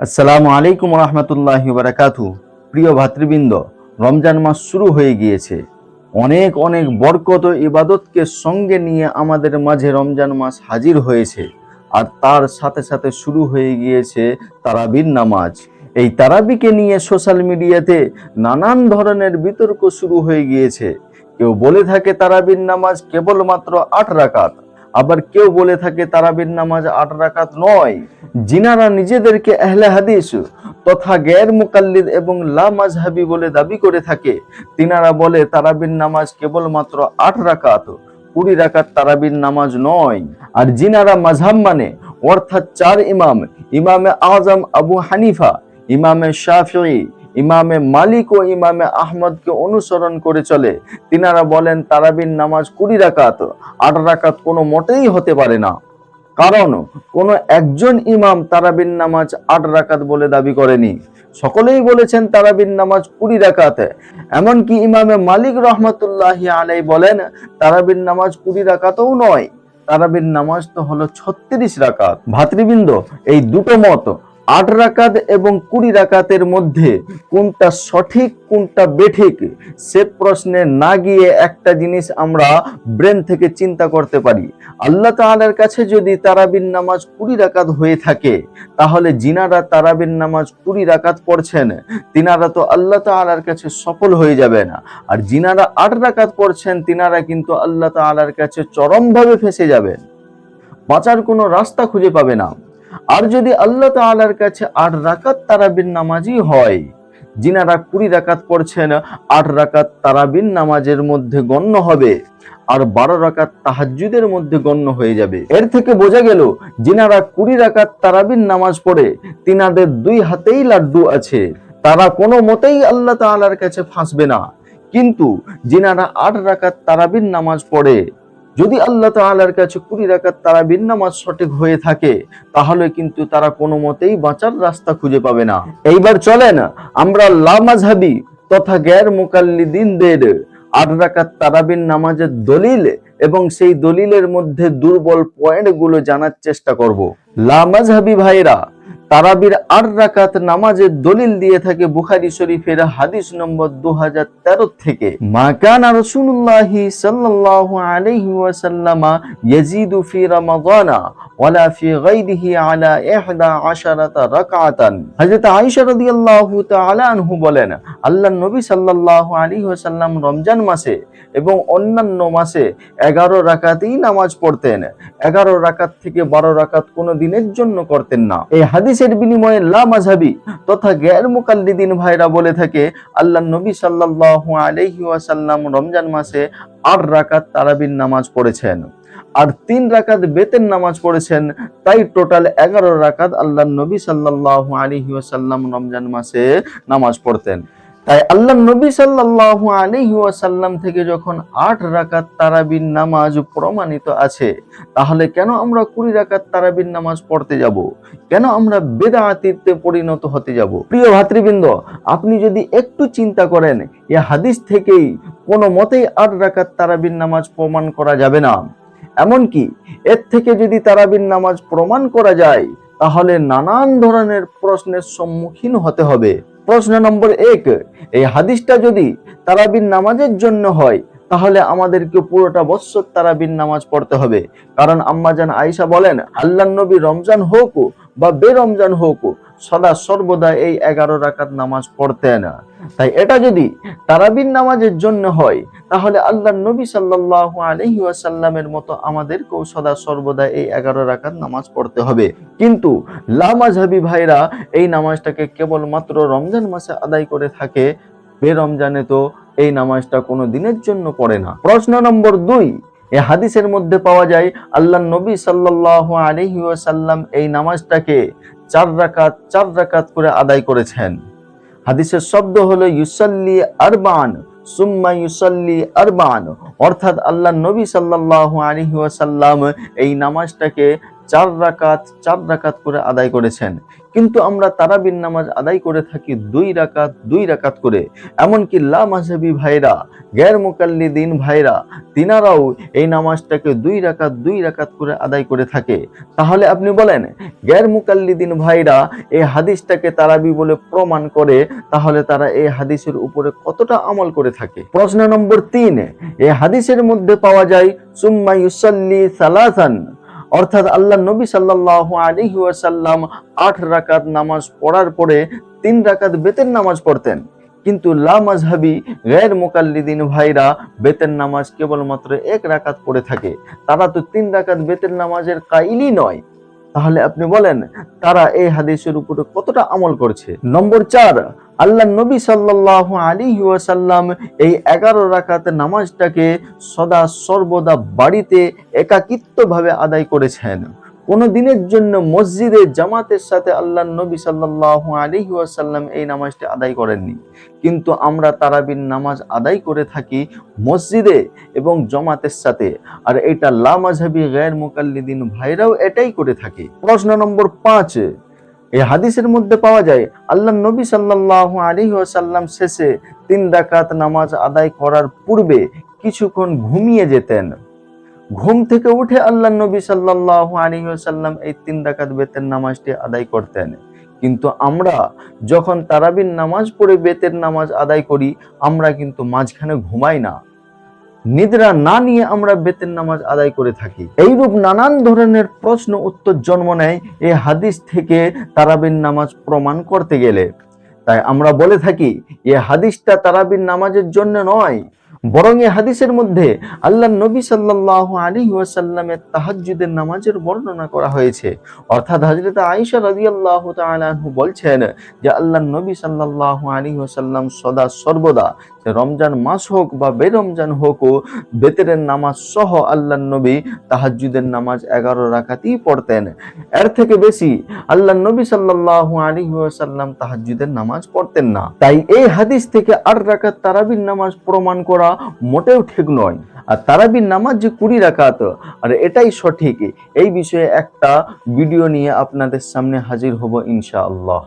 আসসালামু আলাইকুম রহমতুল্লাহি বারাকাতু। প্রিয় ভাতৃবৃন্দ, রমজান মাস শুরু হয়ে গিয়েছে। অনেক অনেক বরকত ও ইবাদতকে সঙ্গে নিয়ে আমাদের মাঝে রমজান মাস হাজির হয়েছে। আর তার সাথে সাথে শুরু হয়ে গিয়েছে তারাবির নামাজ। এই তারাবিকে নিয়ে সোশ্যাল মিডিয়াতে নানান ধরনের বিতর্ক শুরু হয়ে গিয়েছে। কেউ বলে থাকে তারাবির নামাজ কেবলমাত্র ৮ রাকাত, আবার কেউ বলে থাকে তারাবির নামাজ ৮ রাকাত নয়। যিনারা নিজেদেরকে আহলে হাদিস তথা গ্যার মুকাল্লিদ এবং লা মাযহাবী বলে দাবি করে থাকে, তিনারা বলে তারাবির নামাজ কেবলমাত্র ৮ রাকাত, ২০ রাকাত তারাবির নামাজ নয়। আর যিনারা মাযহাব মানে অর্থাৎ ৪ ইমাম, ইমামে আযম আবু হানিফা, ইমামে শাফিঈ, ইমামে মালিক ও ইমামে আহমদকে অনুসরণ করে চলে, তিনারা বলেন তারাবির নামাজ ২০ রাকাত, ৮ রাকাত কোনো মোটেই হতে পারে না। কারণ কোন একজন ইমাম তারাবির নামাজ ৮ রাকাত বলে দাবি করেনি, সকলেই বলেছেন তারাবির নামাজ ২০ রাকাত। এমনকি ইমামে মালিক রহমতুল্লাহি আলাইহি বলেন তারাবির নামাজ ২০ রাকাতও নয়, তারাবির নামাজ তো হলো ৩৬ রাকাত। ভাতৃবৃন্দ, এই দুটো মত ৮ রাকাত এবং ২০ রাকাতের মধ্যে কোনটা সঠিক কোনটা বেঠিক সে প্রশ্নে না গিয়ে একটা জিনিস আমরা ব্রেন থেকে চিন্তা করতে পারি। আল্লাহ তাআলার কাছে যদি তারাবির নামাজ ২০ রাকাত হয়ে থাকে, তাহলে যিনারা তারাবির নামাজ ২০ রাকাত পড়ছেন তিনারা তো আল্লাহ তাআলার কাছে সফল হয়ে যাবেন। আর যিনারা ৮ রাকাত পড়ছেন তিনারা কিন্তু আল্লাহ তাআলার কাছে চরমভাবে ফেঁসে যাবেন, বাঁচার কোনো রাস্তা খুঁজে পাবে না। আর যদি আল্লাহ তাআলার কাছে ৮ রাকাত তারাবির নামাজই হয়, যিনারা ২০ রাকাত পড়ছেন ৮ রাকাত তারাবির নামাজের মধ্যে গণ্য হবে, আর ১২ রাকাত তাহাজ্জুদের মধ্যে গণ্য হয়ে যাবে। এর থেকে বোঝা গেল যিনারা ২০ রাকাত তারাবির নামাজ পড়ে তিনাদের দুই হাতেই লাড্ডু আছে, তারা কোনো মতেই আল্লাহ তাআলার কাছে ফাঁসবে না। কিন্তু যিনারা ৮ রাকাত তারাবির নামাজ পড়ে, যদি আল্লাহ তাআলার কাছে ২০ রাকাত তারাবির নামাজ সঠিক হয়ে থাকে, তাহলে কিন্তু তারা কোনো মতেই বাঁচার রাস্তা খুঁজে পাবে না। এইবার চলেন আমরা লা মাযহাবী তথা গ্যার মুকাল্লিদিনদের ৮ রাকাত তারাবির নামাজের দলিল এবং সেই দলিলের মধ্যে দুর্বল পয়েন্টগুলো জানার চেষ্টা করব। লা মাযহাবী ভাইরা তারাবির ৮ রাকাত নামাজের দলিল দিয়ে থাকে বুখারী শরীফের হাদিস নম্বর 2013 থেকে। মা কানা রাসূলুল্লাহি সাল্লাল্লাহু আলাইহি ওয়াসাল্লাম ইয়াজিদু ফি রমাদানা ওয়ালা ফি গায়রিহি আলা 11 রাকাতান। হযরত আয়েশা রাদিয়াল্লাহু তাআলা আনহু বলেন, আল্লাহর নবী সাল্লাল্লাহু আলাইহি ওয়াসাল্লাম রমজান মাসে এবং অন্যান্য মাসে 11 রাকাতই নামাজ পড়তেন। 11 রাকাত থেকে 12 রাকাত কোনো দিনের জন্য করতেন না। এই হাদিসের বিনিময়ে লা মাযহাবী তথা গ্যার মুকাল্লিদিন ভাইরা বলে থাকে আল্লাহর নবী সাল্লাল্লাহু আলাইহি ওয়াসাল্লাম রমজান মাসে ৮ রাকাত তারাবির নামাজ পড়েছেন আর ৩ রাকাত বেতের নামাজ পড়েছেন, তাই টোটাল 11 রাকাত আল্লাহর নবী সাল্লাল্লাহু আলাইহি ওয়াসাল্লাম রমজান মাসে নামাজ পড়তেন। তাই আল্লাহর নবী সাল্লাল্লাহু আলাইহি ওয়াসাল্লাম থেকে যখন ৮ রাকাত তারাবির নামাজ প্রমাণিত আছে, তাহলে কেন আমরা ২০ রাকাত তারাবির নামাজ পড়তে যাব? কেন আমরা বেদাতীতে পরিণত হতে যাব? প্রিয় ভাতৃবৃন্দ, আপনি যদি একটু চিন্তা করেন, এই হাদিস থেকেই কোনো মতেই ৮ রাকাত তারাবির নামাজ প্রমাণ করা যাবে না। এমনকি এর থেকে যদি তারাবির নামাজ প্রমাণ করা যায়, তাহলে নানান ধরনের প্রশ্নের সম্মুখীন হতে হবে। প্রশ্ন নম্বর ১, এই হাদিসটা যদি তারাবির নামাজের জন্য হয়, তাহলে আমাদেরকে পুরোটা বছর তারাবির নামাজ পড়তে হবে। কারণ আম্মাজান আয়েশা বলেন, আল্লাহর নবী রমজান হোক বা বেরমজান হোক সদা সর্বদা এই 11 রাকাত নামাজ পড়তেন। তাই এটা যদি তারাবির নামাজের জন্য হয়, তাহলে আল্লাহর নবী সাল্লাল্লাহু আলাইহি ওয়াসাল্লামের মতো আমাদেরকেও সদা সর্বদা এই 11 রাকাত নামাজ পড়তে হবে। কিন্তু লা মাযহাবী ভাইরা এই নামাজটাকে কেবলমাত্র রমজান মাসে আদায় করে থাকে, বেরমজানে তো এই নামাজটা কোনো দিনের জন্য পড়ে না। প্রশ্ন নম্বর ২, এই হাদিসের মধ্যে পাওয়া যায় আল্লাহর নবী সাল্লাল্লাহু আলাইহি ওয়াসাল্লাম এই নামাজটাকে ৪ রাকাত করে আদায় করেছেন। হাদিসের শব্দ হলো ইউসাল্লি আরবান সুম্মা ইউসাল্লি আরবান, অর্থাৎ আল্লাহর নবী সাল্লাল্লাহু আলাইহি ওয়াসাল্লাম এই নামাজটাকে ৪ রাকাত করে আদায় করেছেন। কিন্তু আমরা তারাবির নামাজ আদায় করে থাকি 2 রাকাত করে। এমনকি লা মাযহাবি ভাইরা, গ্যার মুকাল্লিদিন ভাইরা, তিনারাও এই নামাজটাকে 2 রাকাত করে আদায় করে থাকে। তাহলে আপনি বলেন, গ্যার মুকাল্লিদিন ভাইরা এই হাদিসটাকে তারাবি বলে প্রমাণ করে, তাহলে তারা এই হাদিসের উপরে কতটা আমল করে থাকে? প্রশ্ন নম্বর 3, এই হাদিসের মধ্যে পাওয়া যায় সুম্মা ইউসাল্লি সালাসান, অর্থাৎ আল্লাহ নবী সাল্লাল্লাহু আলাইহি ওয়াসাল্লাম 8 রাকাত নামাজ পড়ার পরে 3 রাকাত বেতের নামাজ পড়তেন। কিন্তু লা মাযহাবি গায়র মুকাল্লিদিন ভাইরা বেতের নামাজ কেবলমাত্র 1 রাকাত পড়ে থাকে। তারা তো 3 রাকাত বেতের নামাজের কাইলই নয়। তাহলে আপনি বলেন, তারা এই হাদিসের উপরে কতটা আমল করছে? নম্বর 4, আল্লাহ নবী সাল্লাল্লাহু আলাইহি ওয়াসাল্লাম এই 11 রাকাত নামাজটাকে সদা সর্বদা বাড়িতে একাকিত্বভাবে আদায় করেছেন। কোনো দিনের জন্য মসজিদে জামাতের সাথে আল্লাহ নবী সাল্লাল্লাহু আলাইহি ওয়াসাল্লাম এই নামাজটি আদায় করেননি। কিন্তু আমরা তারাবির নামাজ আদায় করে থাকি মসজিদে এবং জামাতের সাথে, আর এটা লা মাযহাবি গায়র মুকাল্লিদিন ভাইরাও এটাই করে থাকে। প্রশ্ন নম্বর 5, এই হাদিসের মধ্যে পাওয়া যায় আল্লাহ নবী সাল্লাল্লাহু আলাইহি ওয়াসাল্লাম শেষে 3 রাকাত নামাজ আদায় করার পূর্বে কিছুক্ষণ ঘুমিয়ে যেতেন। ঘুম থেকে উঠে আল্লাহ নবী সাল্লাল্লাহু আলাইহি ওয়াসাল্লাম এই 3 রাকাত বেতের নামাজটি আদায় করতেন। কিন্তু আমরা যখন তারাবির নামাজ পড়ে বেতের নামাজ আদায় করি, আমরা কিন্তু মাঝখানে ঘুমাই না, নিদ্রা না নিয়ে আমরা বেতের নামাজ আদায় করে থাকি। এইরূপ নানান ধরনের প্রশ্ন উত্তর জন্ম নেয় এই হাদিস থেকে তারাবির নামাজ প্রমাণ করতে গেলে। তাই আমরা বলে থাকি, এই হাদিসটা তারাবির নামাজের জন্য নয়, বরং এই হাদিসের মধ্যে আল্লাহ নবী সাল্লাল্লাহু আলাইহি ওয়াসাল্লামের তাহাজ্জুদের নামাজের বর্ণনা করা হয়েছে। অর্থাৎ হযরত আয়েশা রাদিয়াল্লাহু তাআলা আনহা বলছেন যে আল্লাহ নবী সাল্লাল্লাহু আলাইহি ওয়াসাল্লাম সদা সর্বদা, রমজান মাস হোক বা বেরমজান হোক, বেতেরের নামাজ সহ আল্লাহ নবী তাহাজ্জুদের নামাজ 11 রাকাতই পড়তেন। এর থেকে বেশি আল্লাহ নবী সাল্লাল্লাহু আলাইহি ওয়াসাল্লাম তাহাজ্জুদের নামাজ পড়তেন না। তাই এই হাদিস থেকে 8 রাকাত তারাবির নামাজ প্রমাণ করা মোটেও ঠিক নয়। আর তারাবির নামাজ যে 20 রাকাত, আর এটাই সঠিক, এই বিষয়ে একটা ভিডিও নিয়ে আপনাদের সামনে হাজির হব ইনশাআল্লাহ।